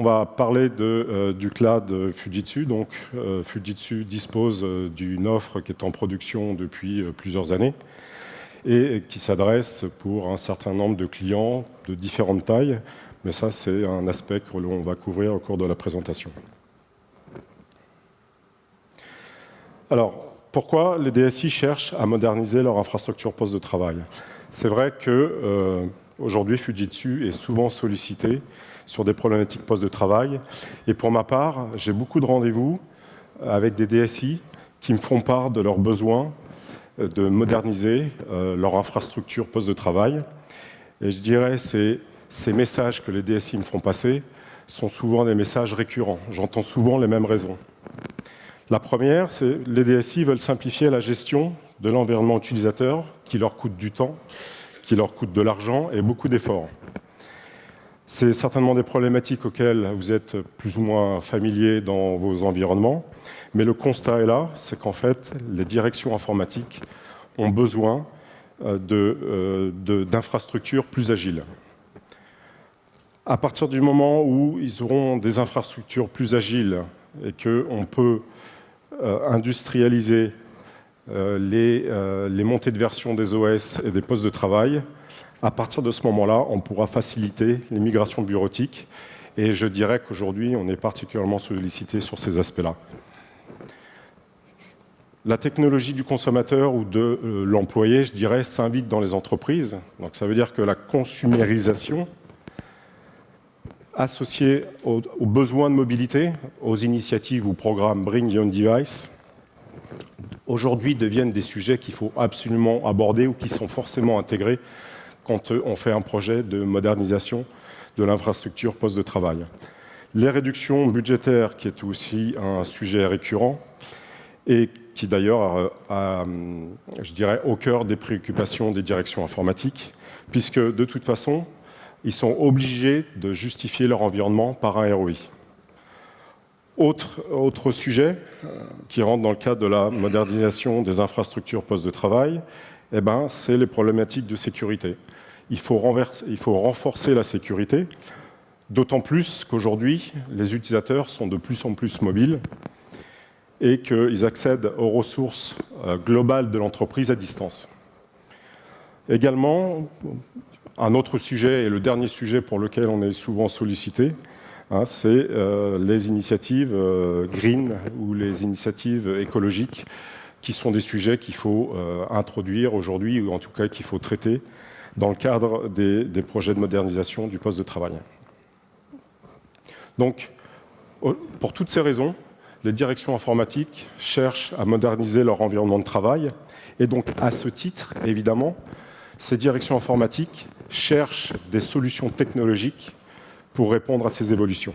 On va parler du cloud Fujitsu. Donc, Fujitsu dispose d'une offre qui est en production depuis plusieurs années et qui s'adresse pour un certain nombre de clients de différentes tailles. Mais ça, c'est un aspect que l'on va couvrir au cours de la présentation. Alors, pourquoi les DSI cherchent à moderniser leur infrastructure poste de travail? C'est vrai que aujourd'hui, Fujitsu est souvent sollicité sur des problématiques poste de travail. Et pour ma part, j'ai beaucoup de rendez-vous avec des DSI qui me font part de leurs besoins de moderniser leur infrastructure poste de travail. Et je dirais que ces messages que les DSI me font passer sont souvent des messages récurrents. J'entends souvent les mêmes raisons. La première, c'est que les DSI veulent simplifier la gestion de l'environnement utilisateur qui leur coûte du temps, qui leur coûte de l'argent et beaucoup d'efforts. C'est certainement des problématiques auxquelles vous êtes plus ou moins familiers dans vos environnements, mais le constat est là, c'est qu'en fait, les directions informatiques ont besoin d'infrastructures plus agiles. À partir du moment où ils auront des infrastructures plus agiles et qu'on peut industrialiser les montées de version des OS et des postes de travail, à partir de ce moment-là, on pourra faciliter les migrations bureautiques. Et je dirais qu'aujourd'hui, on est particulièrement sollicité sur ces aspects-là. La technologie du consommateur ou de l'employé, je dirais, s'invite dans les entreprises. Donc ça veut dire que la consumérisation, associée aux besoins de mobilité, aux initiatives ou programmes Bring Your Own Device, aujourd'hui deviennent des sujets qu'il faut absolument aborder ou qui sont forcément intégrés quand on fait un projet de modernisation de l'infrastructure poste de travail. Les réductions budgétaires, qui est aussi un sujet récurrent, et qui d'ailleurs je dirais, au cœur des préoccupations des directions informatiques, puisque de toute façon, ils sont obligés de justifier leur environnement par un ROI. Autre sujet qui rentre dans le cadre de la modernisation des infrastructures poste de travail, c'est les problématiques de sécurité. Il faut renforcer la sécurité, d'autant plus qu'aujourd'hui, les utilisateurs sont de plus en plus mobiles et qu'ils accèdent aux ressources globales de l'entreprise à distance. Également, un autre sujet, et le dernier sujet pour lequel on est souvent sollicité, c'est les initiatives green ou les initiatives écologiques, qui sont des sujets qu'il faut introduire aujourd'hui, ou en tout cas qu'il faut traiter dans le cadre des projets de modernisation du poste de travail. Donc, pour toutes ces raisons, les directions informatiques cherchent à moderniser leur environnement de travail. Et donc, à ce titre, évidemment, ces directions informatiques cherchent des solutions technologiques pour répondre à ces évolutions.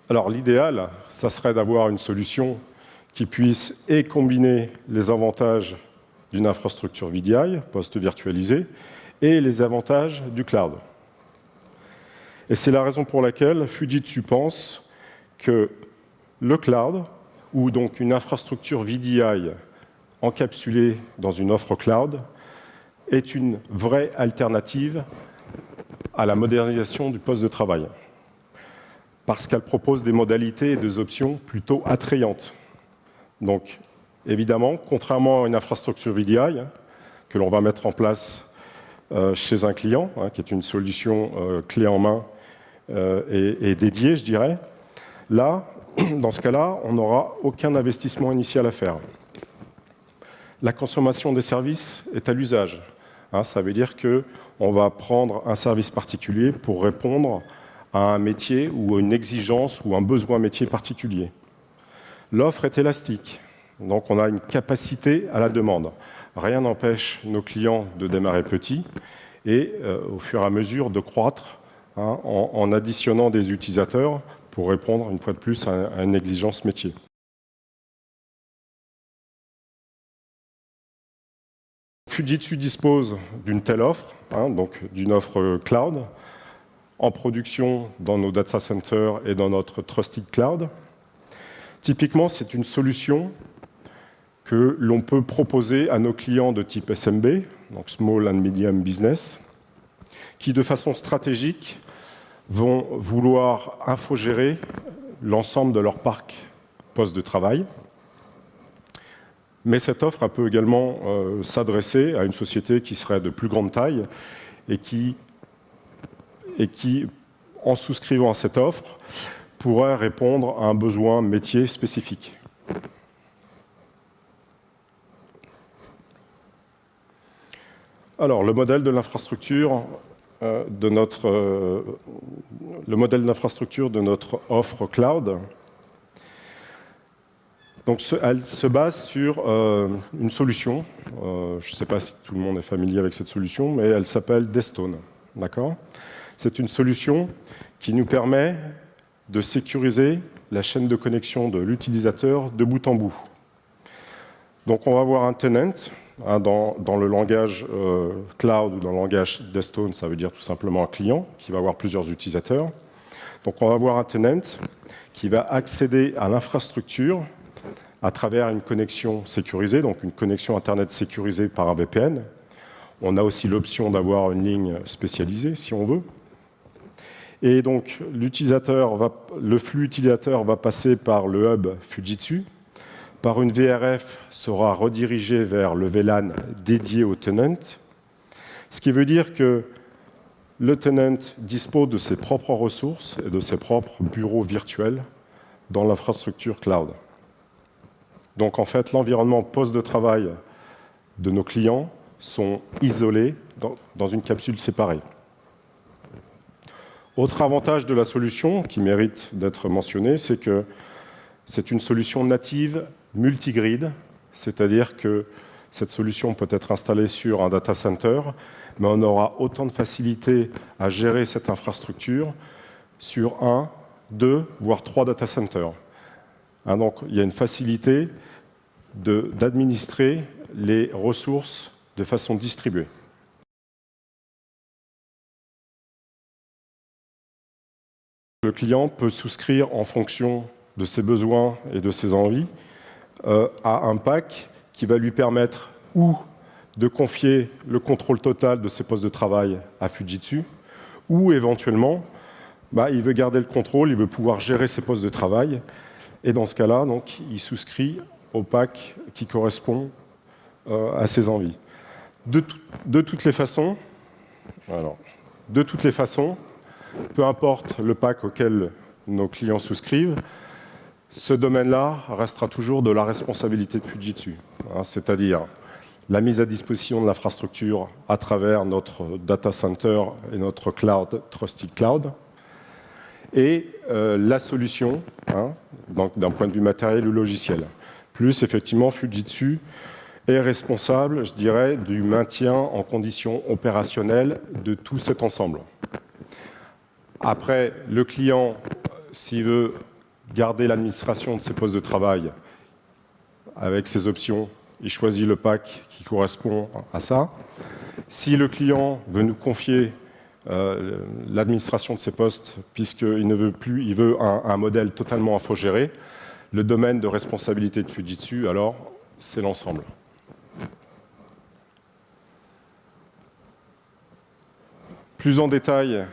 Alors, l'idéal, ça serait d'avoir une solution qui puisse et combiner les avantages d'une infrastructure VDI, poste virtualisé, et les avantages du cloud. Et c'est la raison pour laquelle Fujitsu pense que le cloud, ou donc une infrastructure VDI encapsulée dans une offre cloud, est une vraie alternative à la modernisation du poste de travail, parce qu'elle propose des modalités et des options plutôt attrayantes. Donc, évidemment, contrairement à une infrastructure VDI que l'on va mettre en place chez un client, qui est une solution clé en main et dédiée, je dirais, là, dans ce cas-là, on n'aura aucun investissement initial à faire. La consommation des services est à l'usage. Ça veut dire qu'on va prendre un service particulier pour répondre à un métier ou à une exigence ou un besoin métier particulier. L'offre est élastique, donc on a une capacité à la demande. Rien n'empêche nos clients de démarrer petit et au fur et à mesure de croître en additionnant des utilisateurs pour répondre une fois de plus à une exigence métier. Fujitsu dispose d'une telle offre, donc d'une offre cloud, en production dans nos data centers et dans notre Trusted Cloud. Typiquement, c'est une solution que l'on peut proposer à nos clients de type SMB, donc Small and Medium Business, qui de façon stratégique vont vouloir infogérer l'ensemble de leur parc poste de travail. Mais cette offre peut également s'adresser à une société qui serait de plus grande taille et qui, en souscrivant à cette offre, pourrait répondre à un besoin métier spécifique. Alors, le modèle de l'infrastructure de notre offre cloud, donc, elle se base sur une solution. Je ne sais pas si tout le monde est familier avec cette solution, mais elle s'appelle Destone. D'accord ? C'est une solution qui nous permet de sécuriser la chaîne de connexion de l'utilisateur de bout en bout. Donc, on va avoir un tenant. Dans le langage cloud ou dans le langage Destone, ça veut dire tout simplement un client qui va avoir plusieurs utilisateurs. Donc, on va avoir un tenant qui va accéder à l'infrastructure à travers une connexion sécurisée, donc une connexion Internet sécurisée par un VPN. On a aussi l'option d'avoir une ligne spécialisée, si on veut. Et donc, le flux utilisateur va passer par le hub Fujitsu. Par une VRF, sera redirigé vers le VLAN dédié au tenant. Ce qui veut dire que le tenant dispose de ses propres ressources et de ses propres bureaux virtuels dans l'infrastructure cloud. Donc, en fait, l'environnement poste de travail de nos clients sont isolés dans une capsule séparée. Autre avantage de la solution qui mérite d'être mentionné, c'est que c'est une solution native multigrid, c'est-à-dire que cette solution peut être installée sur un data center, mais on aura autant de facilité à gérer cette infrastructure sur 1, 2, voire 3 data centers. Donc, il y a une facilité d'administrer les ressources de façon distribuée. Le client peut souscrire en fonction de ses besoins et de ses envies à un pack qui va lui permettre ou de confier le contrôle total de ses postes de travail à Fujitsu, ou éventuellement, il veut garder le contrôle, il veut pouvoir gérer ses postes de travail, et dans ce cas-là, donc, il souscrit au pack qui correspond à ses envies. De toutes les façons, peu importe le pack auquel nos clients souscrivent, ce domaine-là restera toujours de la responsabilité de Fujitsu, c'est-à-dire la mise à disposition de l'infrastructure à travers notre data center et notre cloud, Trusted Cloud, et la solution, donc d'un point de vue matériel ou logiciel. Plus, effectivement, Fujitsu est responsable, je dirais, du maintien en conditions opérationnelles de tout cet ensemble. Après, le client, s'il veut garder l'administration de ses postes de travail avec ses options, il choisit le pack qui correspond à ça. Si le client veut nous confier l'administration de ses postes, puisqu'il ne veut plus, il veut un modèle totalement infogéré, le domaine de responsabilité de Fujitsu, alors, c'est l'ensemble. Plus en détail,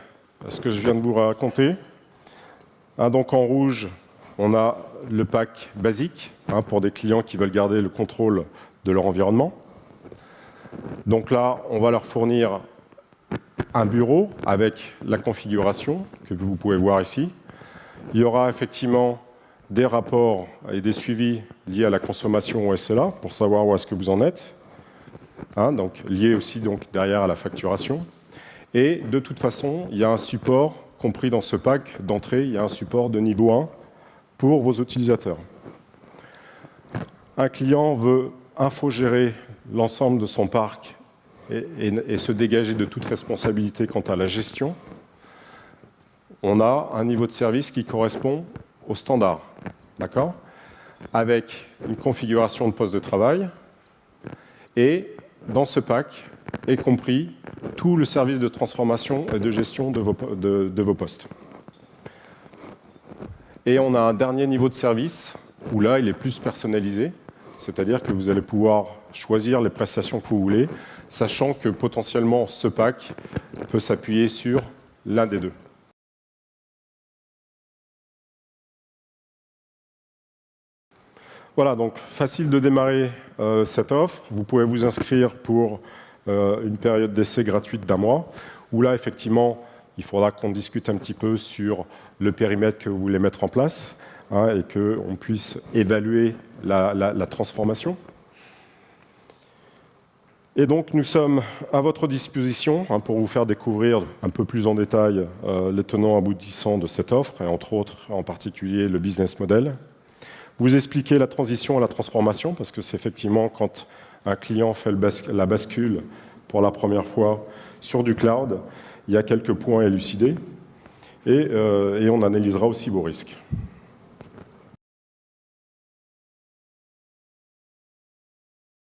ce que je viens de vous raconter. Donc en rouge, on a le pack basique pour des clients qui veulent garder le contrôle de leur environnement. Donc là, on va leur fournir un bureau avec la configuration que vous pouvez voir ici. Il y aura effectivement des rapports et des suivis liés à la consommation au SLA pour savoir où est-ce que vous en êtes, donc liés aussi donc, derrière à la facturation. Et de toute façon, il y a un support compris dans ce pack d'entrée, il y a un support de niveau 1 pour vos utilisateurs. Un client veut infogérer l'ensemble de son parc et se dégager de toute responsabilité quant à la gestion. On a un niveau de service qui correspond au standard, d'accord ? Avec une configuration de poste de travail et dans ce pack est compris tout le service de transformation et de gestion de vos postes. Et on a un dernier niveau de service où là, il est plus personnalisé, c'est-à-dire que vous allez pouvoir choisir les prestations que vous voulez, sachant que potentiellement ce pack peut s'appuyer sur l'un des deux. Voilà, donc facile de démarrer cette offre. Vous pouvez vous inscrire pour une période d'essai gratuite d'1 mois, où là, effectivement, il faudra qu'on discute un petit peu sur le périmètre que vous voulez mettre en place, hein, et qu'on puisse évaluer la transformation. Et donc, nous sommes à votre disposition, hein, pour vous faire découvrir un peu plus en détail les tenants aboutissants de cette offre, et entre autres, en particulier, le business model. Vous expliquer la transition à la transformation, parce que c'est effectivement quand un client fait la bascule pour la première fois sur du cloud, il y a quelques points à élucider, et on analysera aussi vos risques.